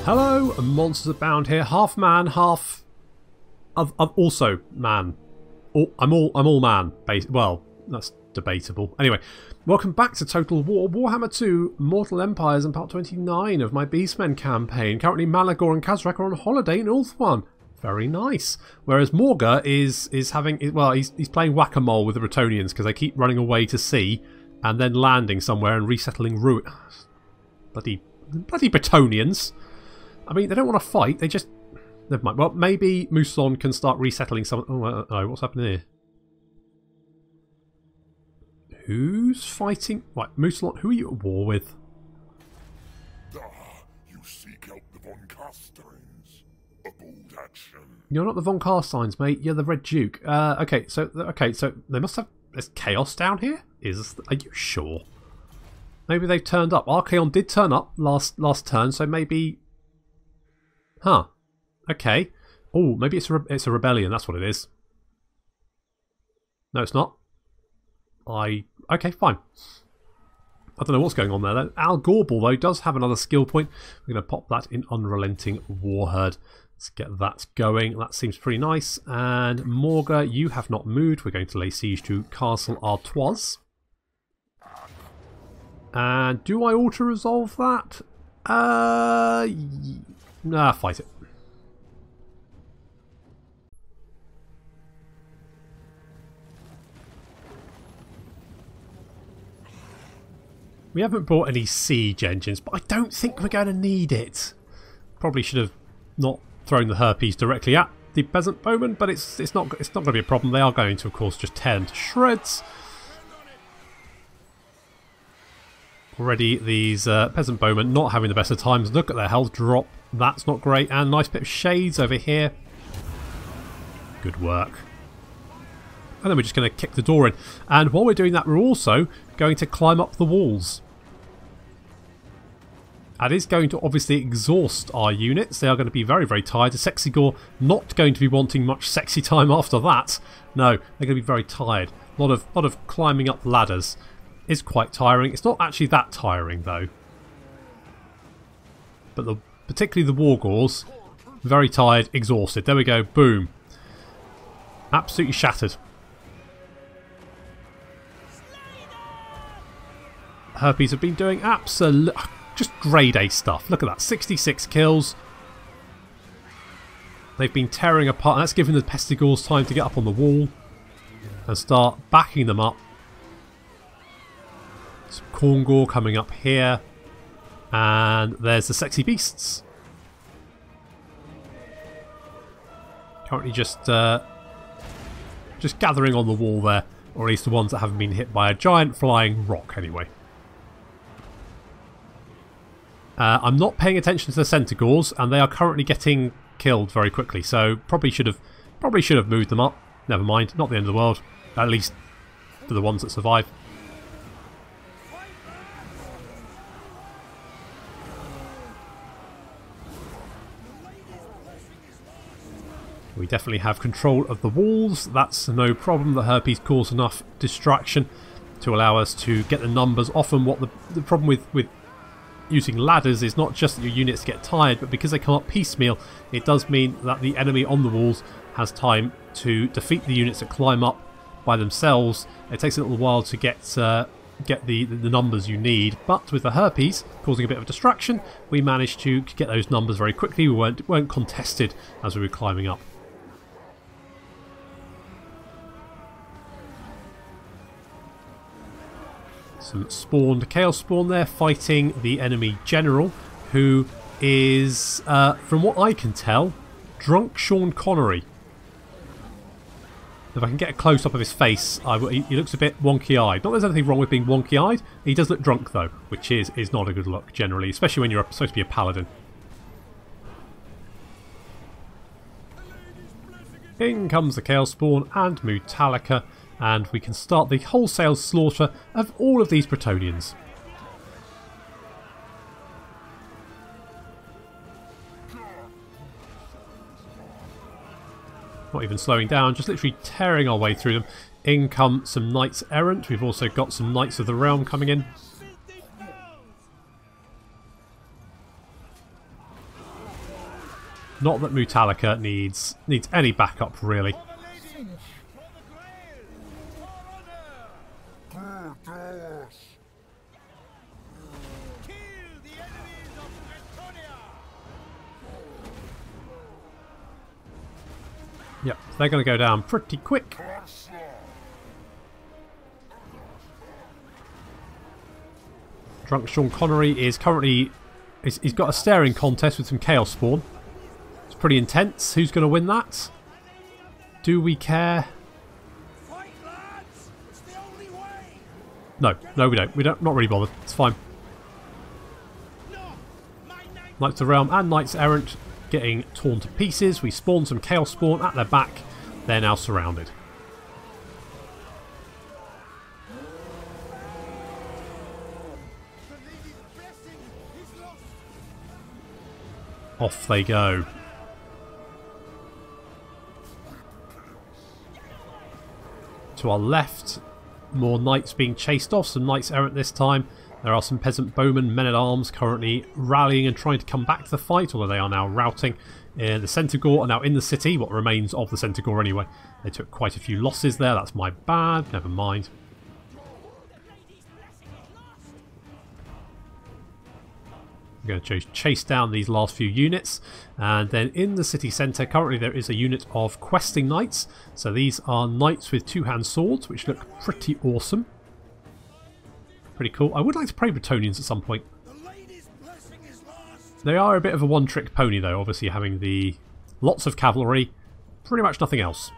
Hello, Monsters Abound here. Half man, half... I'm also man. I'm all man. Well, that's debatable. Anyway, welcome back to Total War, Warhammer 2, Mortal Empires, and part 29 of my Beastmen campaign. Currently, Malagor and Kazrak are on holiday in Ulthuan. Very nice. Whereas Morghur is having... Well, he's playing whack-a-mole with the Bretonnians because they keep running away to sea and then landing somewhere and resettling Bloody Bretonnians. I mean, they don't want to fight. They just... Never mind. Well, maybe Mousson can start resettling some... Oh, what's happening here? Who's fighting? Right, Mousson, who are you at war with? You seek out the von Carsteins. A bold action. You're not the von Carsteins, mate. You're the Red Duke. Okay, so they must have... There's chaos down here? Are you sure? Maybe they've turned up. Archaon did turn up last turn, so maybe... Huh. Okay. Oh, maybe it's a rebellion. That's what it is. No, it's not. Okay, fine. I don't know what's going on there. Al Gorbal, though, does have another skill point. We're going to pop that in Unrelenting Warherd. Let's get that going. That seems pretty nice. And Morghur, you have not moved. We're going to lay siege to Castle Artois. And do I auto-resolve that? Nah, fight it. We haven't bought any siege engines, but I don't think we're going to need it. Probably should have not thrown the Harpies directly at the peasant bowmen, but it's not going to be a problem. They are going to, of course, just tear them to shreds. Already these peasant bowmen not having the best of times. Look at their health drop. That's not great. And nice bit of shades over here. Good work. And then we're just going to kick the door in. And while we're doing that, we're also going to climb up the walls. That is going to obviously exhaust our units. They are going to be very, very tired. The Sexy Gore not going to be wanting much sexy time after that. No, they're going to be very tired. A lot of climbing up ladders is quite tiring. It's not actually that tiring, though. But particularly the Wargors, very tired, exhausted. There we go. Boom. Absolutely shattered. Harpies have been doing just grade A stuff. Look at that, 66 kills. They've been tearing apart, and that's given the Pestigors time to get up on the wall and start backing them up. Some Corngor coming up here, and there's the Sexy Beasts. Currently just gathering on the wall there, or at least the ones that haven't been hit by a giant flying rock anyway. I'm not paying attention to the Centaurs, and they are currently getting killed very quickly. So probably should have moved them up. Never mind, not the end of the world. At least for the ones that survive. We definitely have control of the walls. That's no problem. The Harpies cause enough distraction to allow us to get the numbers. Often what the problem with using ladders is not just that your units get tired, but because they come up piecemeal, it does mean that the enemy on the walls has time to defeat the units that climb up by themselves. It takes a little while to get the numbers you need, but with the Harpies causing a bit of distraction, we managed to get those numbers very quickly. We weren't contested as we were climbing up. Some spawned Chaos Spawn there fighting the enemy general, who is, from what I can tell, drunk Sean Connery. If I can get a close-up of his face, he looks a bit wonky-eyed. Not that there's anything wrong with being wonky-eyed. He does look drunk, though, which is not a good look, generally, especially when you're supposed to be a paladin. In comes the Chaos Spawn and Mutalika, and we can start the wholesale slaughter of all of these Bretonnians. Not even slowing down, just literally tearing our way through them. In come some Knights Errant. We've also got some Knights of the Realm coming in. Not that Metallica needs any backup, really. Yep, they're going to go down pretty quick. Drunk Sean Connery is currently... He's got a staring contest with some Chaos Spawn. It's pretty intense. Who's going to win that? Do we care? No, we don't. We don't. Not really bothered. It's fine. Knights of the Realm and Knights Errant getting torn to pieces. We spawned some Chaos Spawn at their back. They're now surrounded. Off they go. To our left, more knights being chased off, some knights errant this time. There are some peasant bowmen, men-at-arms currently rallying and trying to come back to the fight, although they are now routing. The Centaur are now in the city, what remains of the Centaur anyway. They took quite a few losses there, that's my bad, never mind. I'm going to chase down these last few units, and then in the city centre currently there is a unit of questing knights. So these are knights with two-hand swords, which look pretty awesome. Pretty cool. I would like to play Bretonnians at some point. They are a bit of a one-trick pony though, obviously having the lots of cavalry, pretty much nothing else.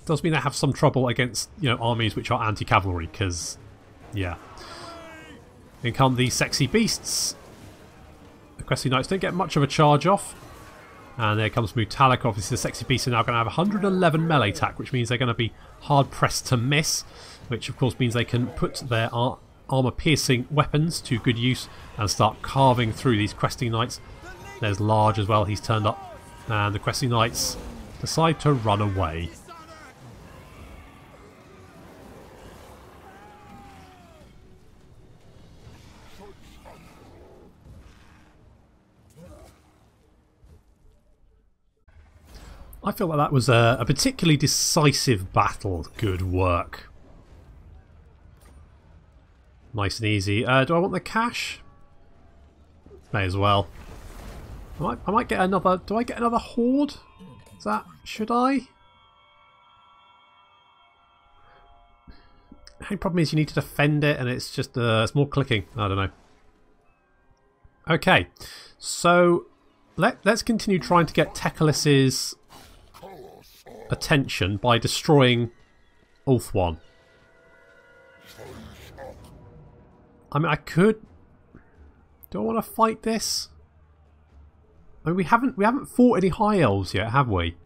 Does mean I have some trouble against, you know, armies which are anti-cavalry, because yeah. In come the sexy beasts. The questing knights don't get much of a charge off. And there comes Metallica. Obviously the sexy beasts are now going to have 111 melee attack, which means they're going to be hard pressed to miss. Which of course means they can put their armour piercing weapons to good use and start carving through these questing knights. There's Large as well, he's turned up. And the questing knights decide to run away. I feel like that was a particularly decisive battle. Good work. Nice and easy. Do I want the cash? May as well. I might get another... Do I get another horde? Is that... Should I? The only problem is you need to defend it and it's just... it's more clicking. I don't know. Okay. So... Let's continue trying to get Tecalis's attention by destroying Ulthuan. I mean, I could... Do I want to fight this? I mean, we haven't fought any High Elves yet, have we?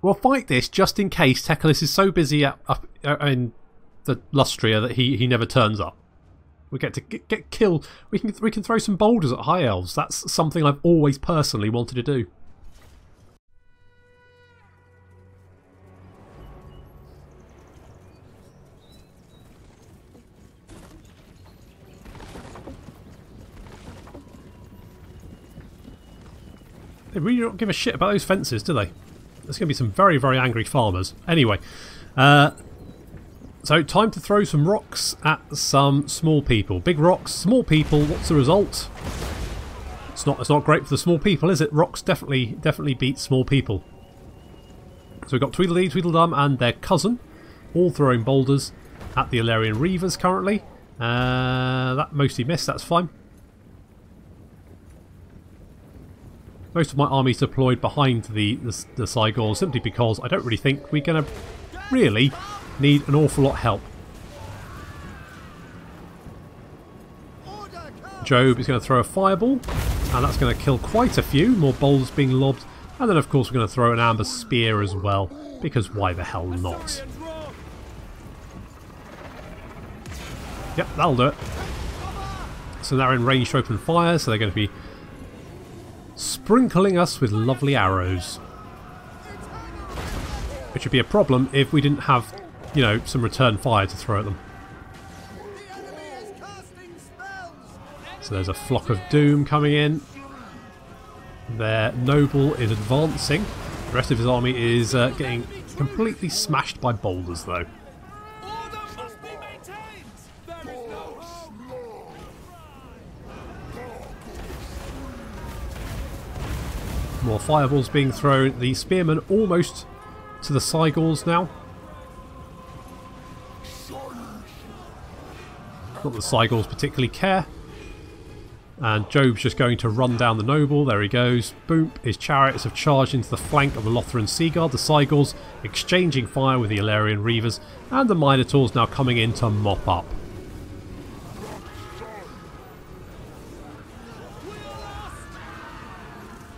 We'll fight this just in case Teclis is so busy up in the Lustria that he never turns up. We get to get killed. We can throw some boulders at High Elves. That's something I've always personally wanted to do. They really don't give a shit about those fences, do they? There's going to be some very, very angry farmers. Anyway, so time to throw some rocks at some small people. Big rocks, small people. What's the result? It's not great for the small people, is it? Rocks definitely beat small people. So we've got Tweedledee, Tweedledum, and their cousin, all throwing boulders at the Illyrian Reavers currently. That mostly missed. That's fine. Most of my army's deployed behind the Cygors simply because I don't really think we're going to really need an awful lot of help. Job is going to throw a fireball, and that's going to kill quite a few. More boulders being lobbed, and then of course we're going to throw an amber spear as well, because why the hell not? Yep, that'll do it. So they're in range to open fire, so they're going to be sprinkling us with lovely arrows. Which would be a problem if we didn't have, you know, some return fire to throw at them. So there's a flock of doom coming in. Their noble is advancing. The rest of his army is getting completely smashed by boulders, though. More fireballs being thrown. The spearmen almost to the Cygors now. Not that the Cygors particularly care. And Job's just going to run down the noble. There he goes. Boom. His chariots have charged into the flank of the Lothran Sea Guard. The Cygors exchanging fire with the Illyrian Reavers. And the Minotaurs now coming in to mop up.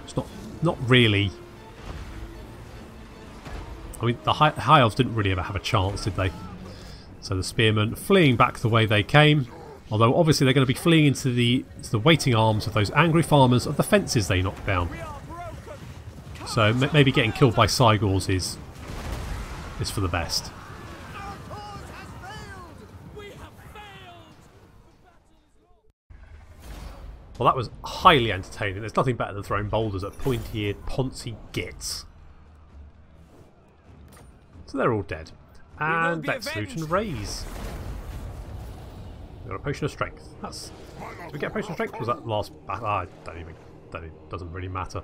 It's not really... I mean, the High Elves didn't really ever have a chance, did they? So the spearmen fleeing back the way they came. Although obviously they're going to be fleeing into the waiting arms of those angry farmers of the fences they knocked down. So maybe getting killed by Cygors is for the best. Well, that was highly entertaining. There's nothing better than throwing boulders at pointy-eared, poncy gits. So they're all dead. And let's loot and raise. We got a potion of strength. That's. Did we get a potion of strength? Was that last battle? I don't even. It doesn't really matter.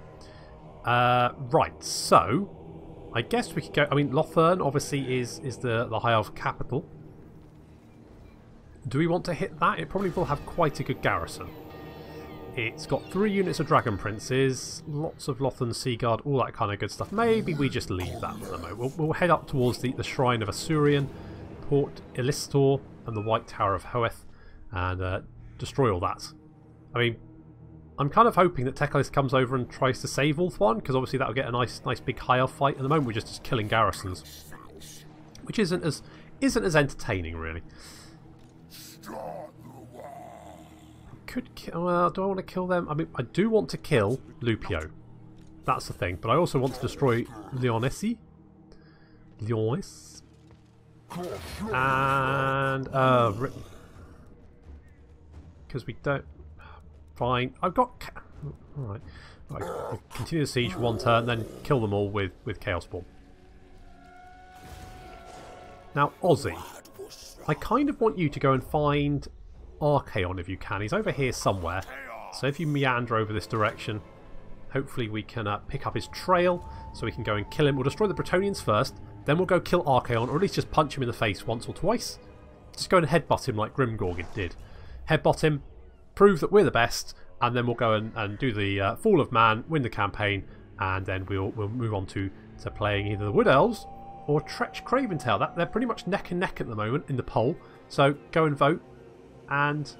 Right. So, I guess we could go. I mean, Ulthuan obviously is the High Elf capital. Do we want to hit that? It probably will have quite a good garrison. It's got 3 units of Dragon Princes, lots of Lothran Sea Guard, all that kind of good stuff. Maybe we just leave that for the moment. We'll head up towards the Shrine of Asurian, Port Elistor, and the White Tower of Hoeth, and destroy all that. I mean, I'm kind of hoping that Teclis comes over and tries to save Ulthuan, because obviously that'll get a nice big High Elf fight. At the moment we're just killing garrisons, which isn't as entertaining, really. Could kill, well, do I want to kill them? I mean, I do want to kill Lupio. That's the thing. But I also want to destroy Leonesi. And because we don't. Fine. I've got. Alright. Right. Continue the siege for 1 turn, then kill them all with Chaos Ball. Now, Ozzy. I kind of want you to go and find Archaon if you can. He's over here somewhere. So if you meander over this direction, hopefully we can pick up his trail so we can go and kill him. We'll destroy the Bretonnians first, then we'll go kill Archaon, or at least just punch him in the face once or twice. Just go and headbutt him like Grimgorg did. Headbutt him, prove that we're the best, and then we'll go and do the Fall of Man, win the campaign, and then we'll move on to playing either the Wood Elves or Tretch Craventail. They're pretty much neck and neck at the moment in the poll, so go and vote. And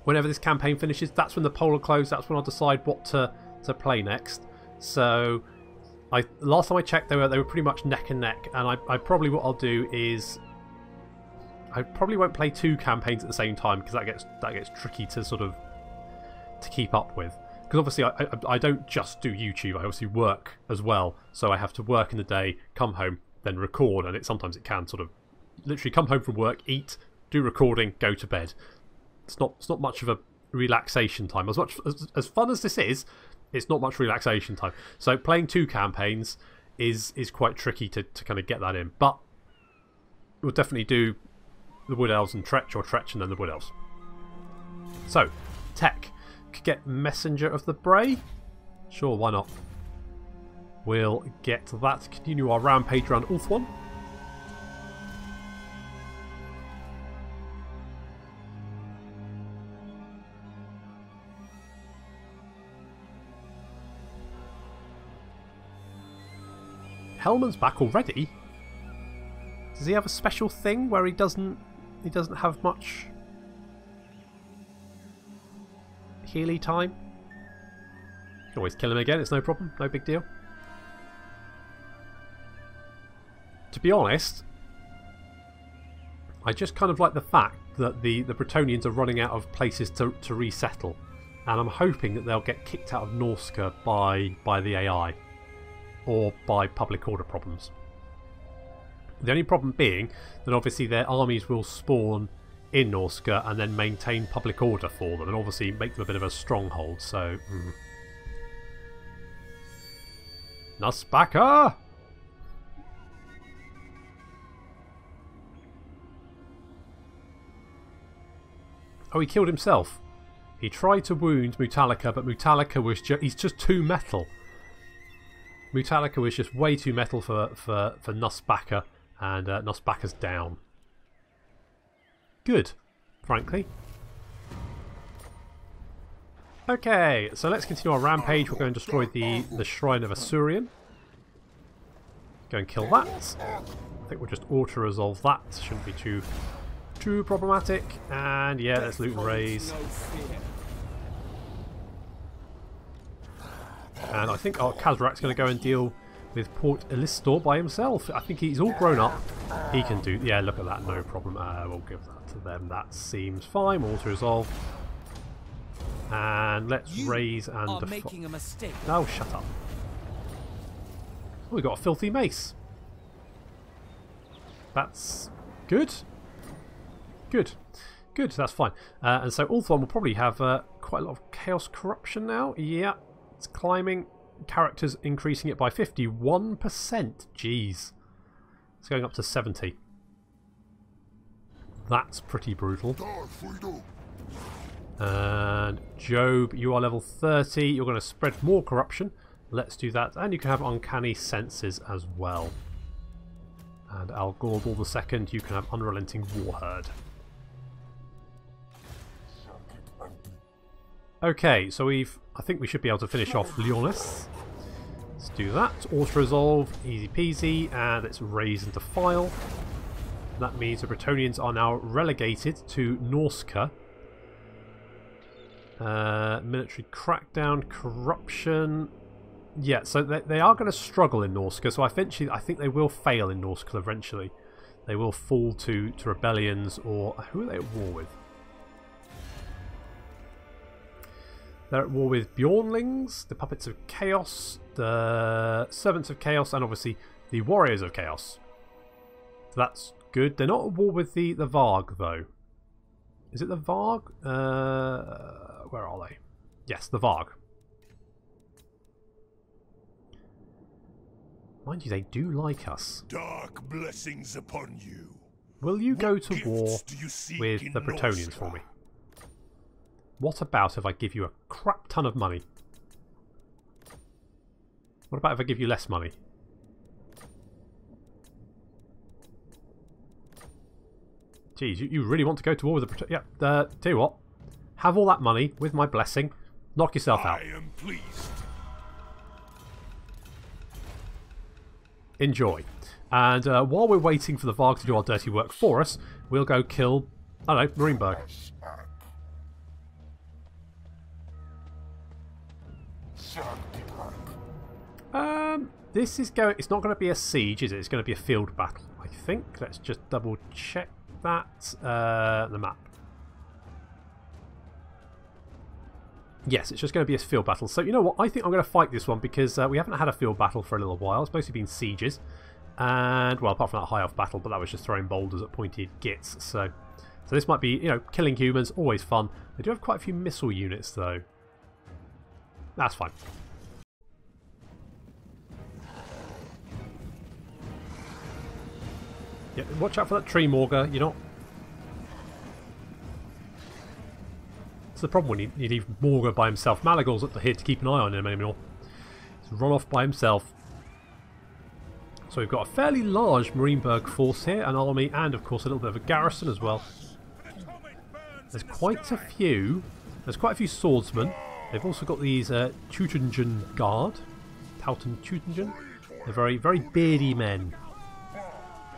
whenever this campaign finishes, that's when the poll will close. That's when I'll decide what to play next. So, last time I checked, they were pretty much neck and neck. And I probably what I'll do is I probably won't play 2 campaigns at the same time, because that gets tricky to sort of to keep up with. Because obviously I don't just do YouTube. I obviously work as well. So I have to work in the day, come home, then record, and sometimes it can sort of literally come home from work, eat, do recording, go to bed. It's not much of a relaxation time. As fun as this is, it's not much relaxation time. So playing 2 campaigns is quite tricky to kind of get that in. But we'll definitely do the Wood Elves and Tretch, or Tretch and then the Wood Elves. So, Tech. Could get Messenger of the Bray. Sure, why not? We'll get that. Continue our rampage around Ulthuan. Hellman's back already? Does he have a special thing where he doesn't have much Healy time? You can always kill him again, it's no problem, no big deal. To be honest, I just kind of like the fact that the Bretonnians are running out of places to resettle, and I'm hoping that they'll get kicked out of Norska by the AI, or by public order problems. The only problem being that obviously their armies will spawn in Norsca and then maintain public order for them, and obviously make them a bit of a stronghold. So, Nussbacker! Oh, he killed himself. He tried to wound Mutalica, but Mutalica was he's just too metal. Mutalica was just way too metal for Nussbacker, and Nussbacker's down. Good, frankly. Okay, so let's continue our rampage. We'll go and destroy the Shrine of Asuryan. Go and kill that. I think we'll just auto-resolve that. Shouldn't be too problematic. And yeah, let's loot and raise. And I think our Kazarak's going to go and deal with Port Elistor by himself. I think he's all grown up. He can do... Yeah, look at that. No problem. We'll give that to them. That seems fine. We'll auto-resolve. And let's raise and... You are making a mistake. Oh, shut up. Oh, we got a filthy mace. That's good. Good. Good, that's fine. And so Ulthuan will probably have quite a lot of Chaos Corruption now. Yeah, it's climbing. Characters increasing it by 51%. Jeez. It's going up to 70. That's pretty brutal. And Job, you are level 30. You're going to spread more corruption. Let's do that. And you can have Uncanny Senses as well. And Al Gordal II, you can have Unrelenting Warherd. Okay, so I think we should be able to finish off Lyoness. Let's do that. Auto-resolve, easy peasy, and let's raise and defile. That means the Bretonnians are now relegated to Norsca. Military crackdown, corruption. Yeah, so they are going to struggle in Norsca. So eventually, I think they will fail in Norsca eventually. They will fall to rebellions, or who are they at war with? They're at war with Bjornlings, the Puppets of Chaos, the Servants of Chaos, and obviously the Warriors of Chaos. So that's good. They're not at war with the Varg, though. Is it the Varg? Where are they? Yes, the Varg. Mind you, they do like us. Dark blessings upon you. Will you go to war with the Bretonnians for me? What about if I give you a crap ton of money? What about if I give you less money? Geez, you really want to go to war with the... Yeah, tell you what. Have all that money with my blessing. Knock yourself out. I am pleased. Enjoy. And while we're waiting for the Varg to do our dirty work for us, we'll go kill... I don't know, Marienburg. This is going... It's not going to be a siege, is it? It's going to be a field battle, I think. Let's just double check that. The map. Yes, it's just going to be a field battle. So, you know what? I think I'm going to fight this one because we haven't had a field battle for a little while. It's mostly been sieges. And, well, apart from that High Elf battle, but that was just throwing boulders at pointed gits. So this might be, you know, killing humans, always fun. They do have quite a few missile units, though. That's fine. Yeah, watch out for that tree, Morghur. You're not... That's the problem when you leave Morghur by himself. Malagor's up here to keep an eye on him anymore. He's run off by himself. So we've got a fairly large Marienburg force here, an army, and of course a little bit of a garrison as well. There's quite a few. There's quite a few swordsmen. They've also got these Teutungen Guard. Teutungen. They're very, very beardy men.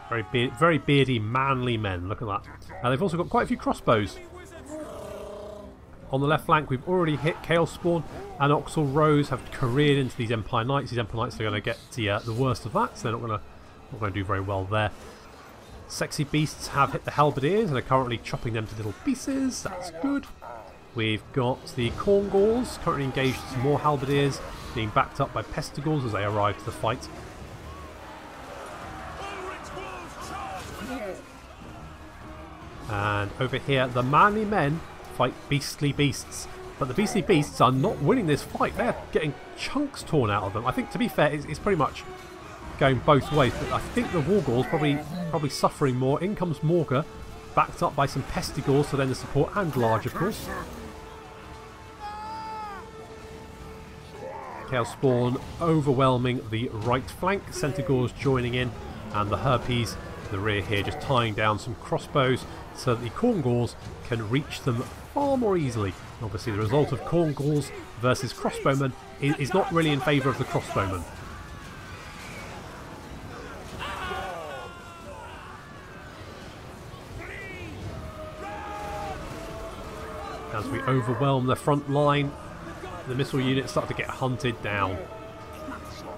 Very beardy, manly men. Look at that. They've also got quite a few crossbows. On the left flank, we've already hit Chaos Spawn, and Oxal Rose have careered into these Empire Knights. These Empire Knights are going to get the worst of that, so they're not going to do very well there. Sexy Beasts have hit the Halberdiers and are currently chopping them to little pieces. That's good. We've got the Corngauls currently engaged with some more Halberdiers, being backed up by Pestigauls as they arrive to the fight. And over here, the manly men fight beastly beasts. But the beastly beasts are not winning this fight. They're getting chunks torn out of them. I think, to be fair, it's pretty much going both ways. But I think the Wargors probably suffering more. In comes Morghur, backed up by some Pestigors, so then the support and large, of course. Chaos Spawn overwhelming the right flank. Centaurs joining in, and the Harpies in the rear here just tying down some crossbows so that the Khorngors can reach them far more easily. Obviously the result of Khorngors versus crossbowmen is not really in favour of the crossbowmen. As we overwhelm the front line, the missile units start to get hunted down.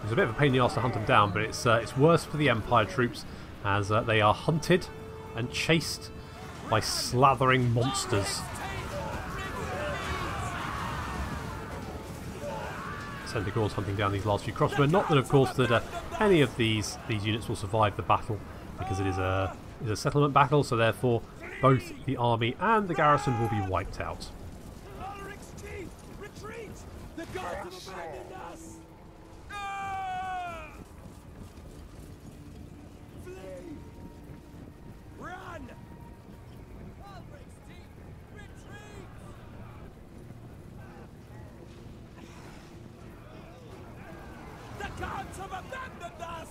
It's a bit of a pain in the arse to hunt them down, but it's worse for the Empire troops as they are hunted and chased by slathering monsters. Centaurs hunting down these last few crossbowmen. Not that, of course, that any of these units will survive the battle, because it is a settlement battle, so therefore both the army and the garrison will be wiped out. The gods have abandoned us! Flee! Run! Retreat! The gods have abandoned us!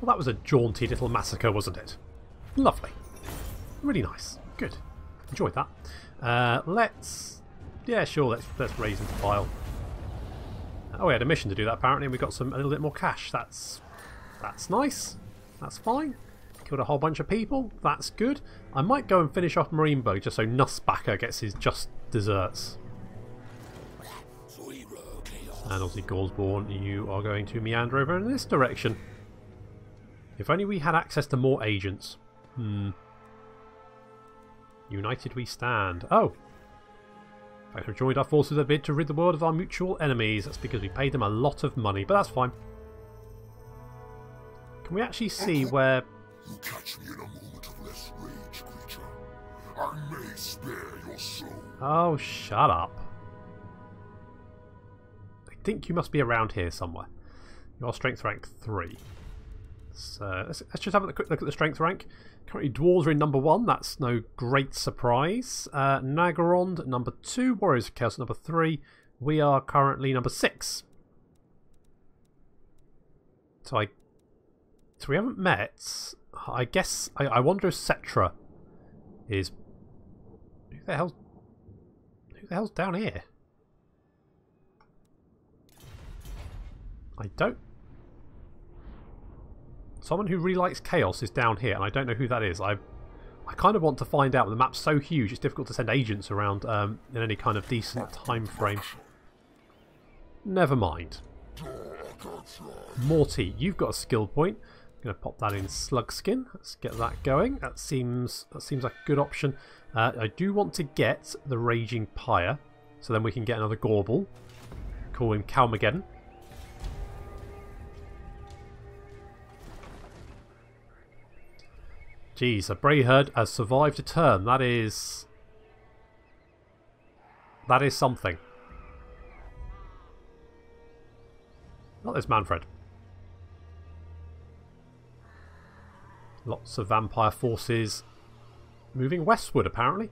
Well, that was a jaunty little massacre, wasn't it? Lovely. Really nice. Good. Enjoyed that. Yeah, sure, let's raise and file. Oh, we had a mission to do that apparently, and we got a little bit more cash. That's nice. That's fine. Killed a whole bunch of people. That's good. I might go and finish off Marienburg just so Nussbacher gets his just desserts. And obviously Gorsborn, you are going to meander over in this direction. If only we had access to more agents. United we stand. Oh! I have joined our forces a bid to rid the world of our mutual enemies. That's because we paid them a lot of money, but that's fine. Can we actually see where... You catch me in a moment of less rage, creature. I may spare your soul. Oh, shut up. I think you must be around here somewhere. Your strength rank 3. So let's just have a quick look at the strength rank. Currently dwarves are in number 1, that's no great surprise. Nagorond number 2, Warriors of Chaos number 3. We are currently number 6. So we haven't met. I guess I wonder if Cetra is... Who the hell's down here? I don't... Someone who really likes chaos is down here, and I don't know who that is. I kind of want to find out. The map's so huge, it's difficult to send agents around in any kind of decent time frame. Never mind. Morty, you've got a skill point. I'm going to pop that in Slug Skin. Let's get that going. That seems like a good option. I do want to get the Raging Pyre, so then we can get another Gorbel. Call him Calmageddon. Jeez, a Brayherd has survived a turn. That is something. Not this Manfred. Lots of vampire forces moving westward, apparently.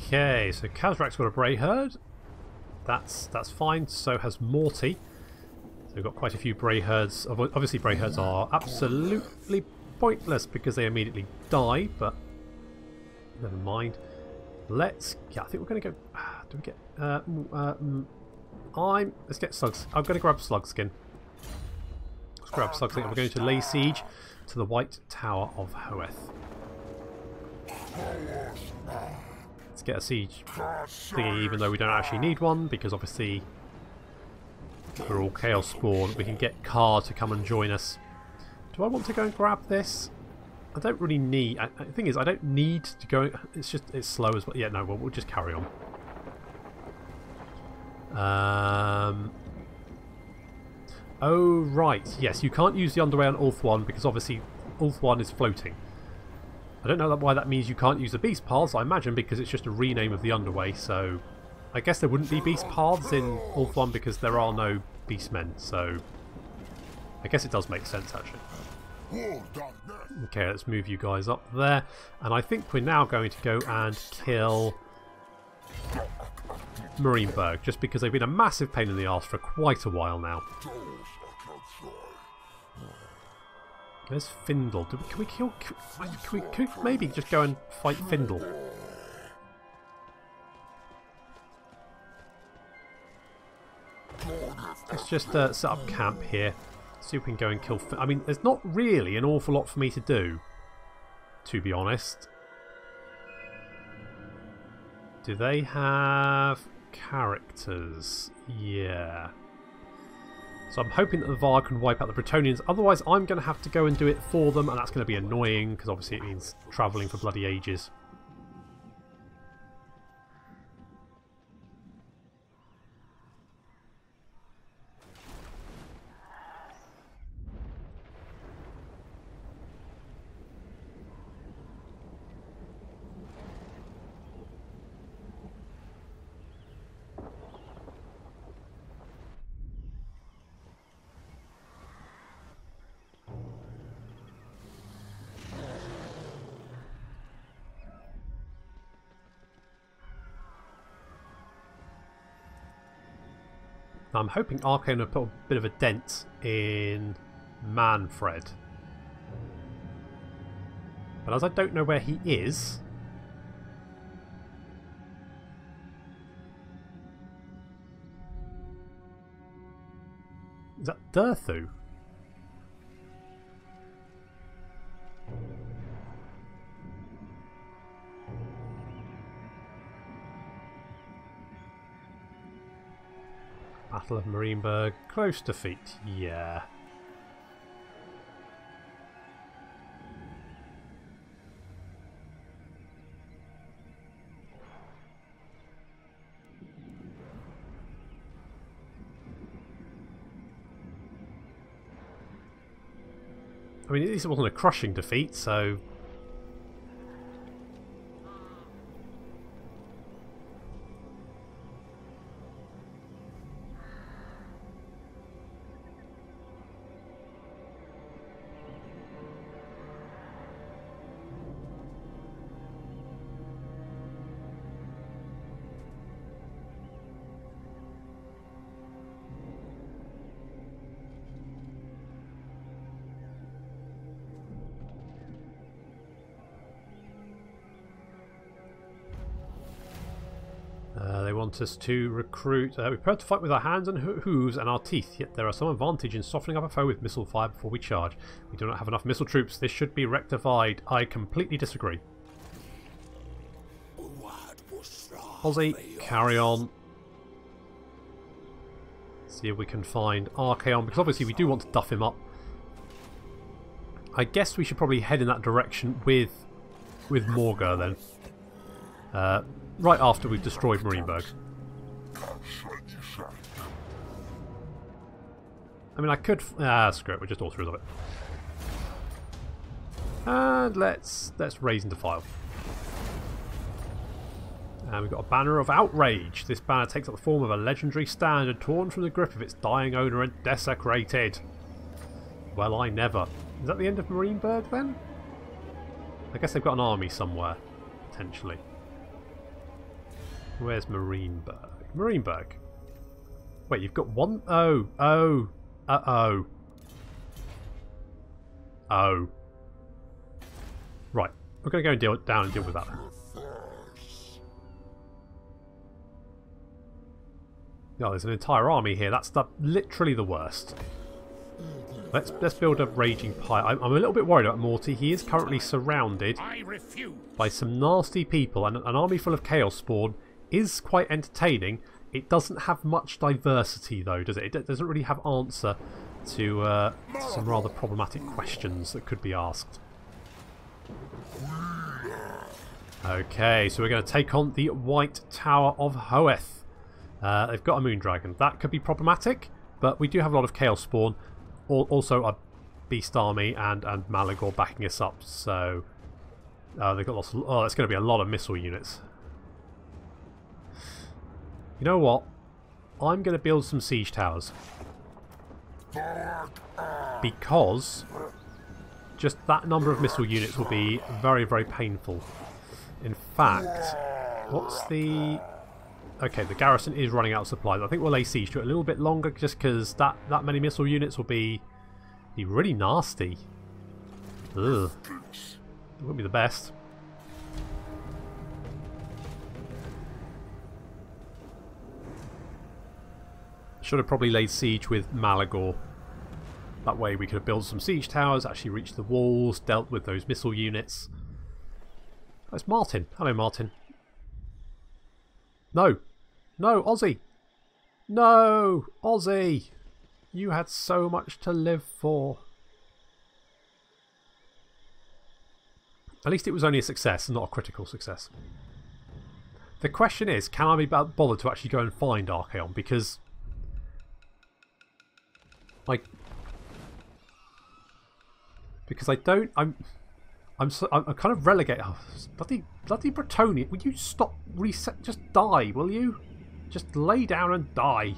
Okay, so Kazrak's got a Bray Herd. That's fine. So has Morty. So we've got quite a few Bray Herds. Obviously, Bray Herds are absolutely pointless because they immediately die, but never mind. Let's. Yeah, I think we're going to go. Do we get? Let's get Slugs. I'm going to grab Slug skin. Let's grab Slug skin. We're going to lay siege to the White Tower of Hoeth. Let's get a siege thingy, even though we don't actually need one, because obviously we're all Chaos Spawn. We can get Car to come and join us. Do I want to go and grab this? I don't really need... the thing is, I don't need to go... It's just... It's slow as well. Yeah, no, we'll just carry on. Oh, right. Yes, you can't use the underway on Ulthuan because obviously Ulthuan is floating. I don't know why that means you can't use the beast paths. I imagine because it's just a rename of the underway, so... I guess there wouldn't be beast paths in Ulthuan because there are no beastmen, so... I guess it does make sense, actually. Okay, let's move you guys up there. And I think we're now going to go and kill Marienburg, just because they've been a massive pain in the arse for quite a while now. There's Findle. Can we kill... Can we maybe just go and fight Findle? Let's just set up camp here. See if we can go and kill... I mean, there's not really an awful lot for me to do, to be honest. Do they have characters? Yeah. So I'm hoping that the Varg can wipe out the Bretonnians. Otherwise, I'm going to have to go and do it for them, and that's going to be annoying, because obviously it means travelling for bloody ages. I'm hoping Arcane will put a bit of a dent in Manfred. But as I don't know where he is... Is that Durthu? Battle of Marienburg, close defeat, yeah. I mean, at least it wasn't a crushing defeat, so... They want us to recruit... we prepared to fight with our hands and hooves and our teeth, yet there are some advantage in softening up a foe with missile fire before we charge. We do not have enough missile troops. This should be rectified. I completely disagree. Aussie, carry on. See if we can find Archaon, because obviously we do want to duff him up. I guess we should probably head in that direction with Morghur then. Right after we've destroyed Marienburg. I mean, I could... screw it, we'll just all through of it. And let's raise and defile. And we've got a banner of outrage. This banner takes up the form of a legendary standard torn from the grip of its dying owner and desecrated. Well, I never. Is that the end of Marienburg then? I guess they've got an army somewhere, potentially. Where's Marienburg? Marienburg. Wait, you've got one? Oh. Oh. Uh-oh. Oh. Right. We're going to go down and deal with that. No, there's an entire army here. That's literally the worst. Let's build a raging pile. I'm a little bit worried about Morty. He is currently surrounded by some nasty people, and an army full of chaos spawn is quite entertaining. It doesn't have much diversity though, does it? It doesn't really have answer to some rather problematic questions that could be asked. Okay, so we're going to take on the White Tower of Hoeth. They've got a moon dragon. That could be problematic, but we do have a lot of chaos spawn. Also a beast army and Malagor backing us up, so they've got lots of, oh, that's going to be a lot of missile units. You know what? I'm going to build some siege towers. Because just that number of missile units will be very, very painful. In fact, what's the... Okay, the garrison is running out of supplies. I think we'll lay siege to it a little bit longer just because that many missile units will be really nasty. Ugh. It wouldn't be the best. Should have probably laid siege with Malagor. That way we could have built some siege towers, actually reached the walls, dealt with those missile units. Oh, it's Martin. Hello, Martin. No. No, Aussie. No, Aussie. You had so much to live for. At least it was only a success, not a critical success. The question is, can I be bothered to actually go and find Archaon? Because I don't. I'm kind of relegated. Oh, bloody Bretonnian! Will you stop? Reset? Just die, will you? Just lay down and die.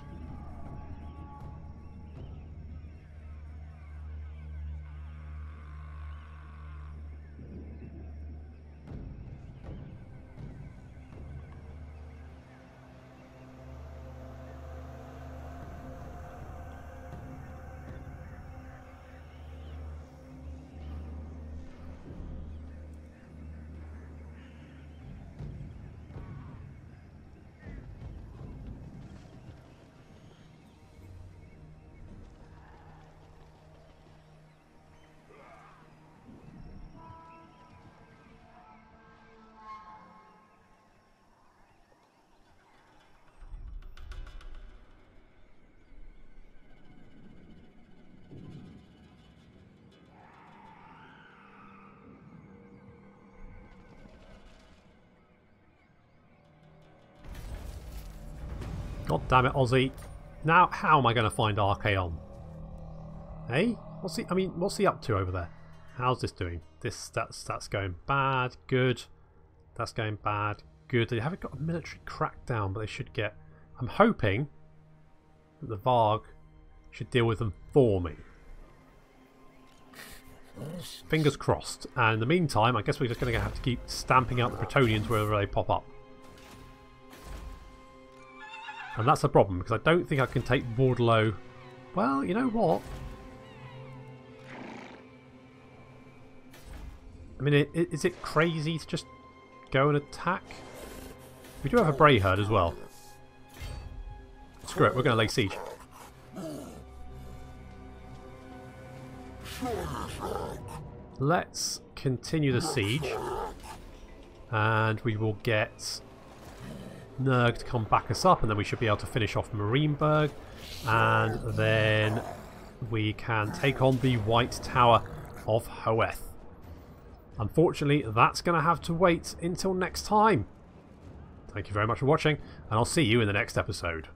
God damn it, Aussie. Now, how am I going to find Archaon? Hey? What's he up to over there? How's this doing? That's going bad. Good. That's going bad. Good. They haven't got a military crackdown, but they should get... I'm hoping that the Varg should deal with them for me. Fingers crossed. And in the meantime, I guess we're just going to have to keep stamping out the Bretonnians wherever they pop up. And that's a problem, because I don't think I can take Wardlow. Well, you know what? I mean, is it crazy to just go and attack? We do have a Bray Herd as well. Screw it, we're going to lay siege. Let's continue the siege. And we will get Nurg to come back us up, and then we should be able to finish off Marienburg, and then we can take on the White Tower of Hoeth. Unfortunately, that's going to have to wait until next time. Thank you very much for watching, and I'll see you in the next episode.